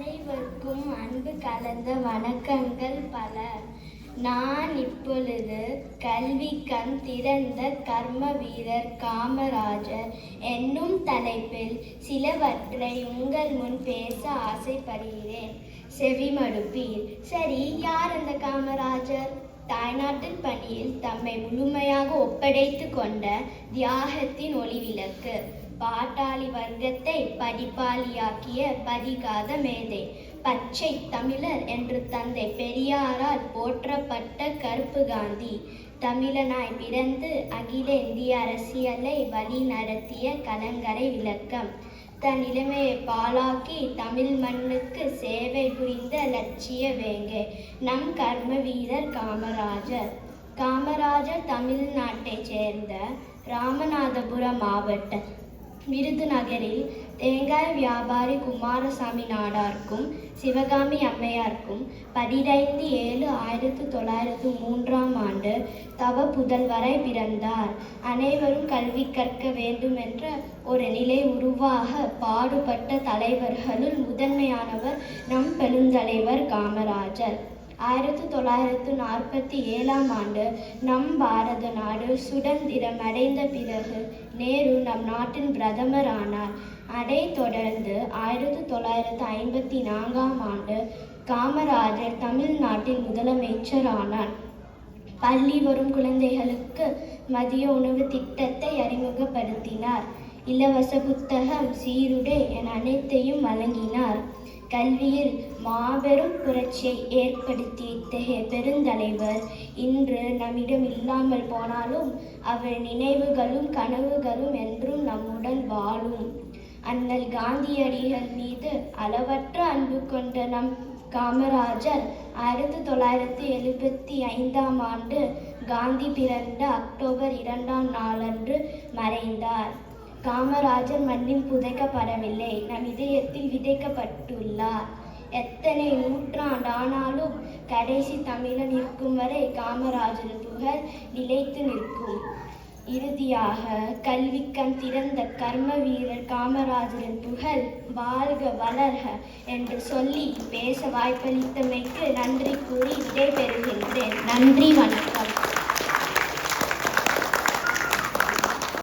அனைவருக்கும் அன்பு கலந்த வணக்கங்கள் பல. நான் இப்பொழுது கல்வி கண் திறந்த கர்ம வீரர் காமராஜர் என்னும் தலைப்பில் சிலவற்றை உங்கள் முன் பேச ஆசைப்படுகிறேன். செவிமடுப்பீர். சரி, யார் அந்த காமராஜர்? தாய்நாட்டின் பணியில் தம்மை முழுமையாக ஒப்படைத்து கொண்ட தியாகத்தின் ஒளிவிளக்கு. பாட்டாளி வர்க்கத்தை படிப்பாளியாக்கிய படிகாத மேதை. பச்சை தமிழர் என்று தந்தை பெரியாரால் போற்றப்பட்ட கருப்பு காந்தி. தமிழனாய் பிறந்து அகில இந்திய அரசியலை வழி நடத்திய கலங்கரை விளக்கம். தன் இளமையை பாழாக்கி தமிழ் மண்ணுக்கு சேவை புரிந்த லட்சிய வேங்கை நம் கர்ம வீரர் காமராஜர். காமராஜர் தமிழ்நாட்டைச் சேர்ந்த ராமநாதபுரம் மாவட்ட விருதுநகரில் தேங்காய் வியாபாரி குமாரசாமி நாடாருக்கும் சிவகாமி அம்மையாருக்கும் 15/7/1903 தவ புதல்வராய் பிறந்தார். அனைவரும் கல்வி கற்க வேண்டுமென்ற ஒரு நிலை உருவாக பாடுபட்ட தலைவர்களுள் முதன்மையானவர் நம் பெருந்தலைவர் காமராஜர். 1947 நம் பாரத நாடு சுதந்திரம் அடைந்த பிறகு நேரு நம் நாட்டின் பிரதமர் ஆனார். அதைத் தொடர்ந்து 1954 காமராஜர் தமிழ்நாட்டின் முதலமைச்சர் ஆனார். பள்ளி வரும் குழந்தைகளுக்கு மதிய உணவு திட்டத்தை அறிமுகப்படுத்தினார். இலவச புத்தகம், சீருடை என அனைத்தையும் வழங்கினார். கல்வியில் மாபெரும் புரட்சியை ஏற்படுத்திய இத்தகைய பெருந்தலைவர் இன்று நம்மிடம் இல்லாமல் போனாலும் அவர் நினைவுகளும் கனவுகளும் என்றும் நம்முடன் வாழும். அண்ணல் காந்தியடிகள் மீது அளவற்ற அன்பு கொண்ட நம் காமராஜர் 1975 காந்தி பிறந்த அக்டோபர் 2 மறைந்தார். காமராஜர் மண்ணில் புதைக்கப்படவில்லை, நம் இதயத்தில் விதைக்கப்பட்டுள்ளார். எத்தனை நூற்றாண்டானாலும் கடைசி தமிழன் இருக்கும் வரை காமராஜரின் புகழ் நிலைத்து நிற்கும். இறுதியாக கல்வி கண் திறந்த கர்ம வீரர் காமராஜரின் புகழ் வாழ்க வளர்க என்று சொல்லி பேச வாய்ப்பளித்தமைக்கு நன்றி கூறி விடைபெறுகின்றேன். நன்றி, வணக்கம்.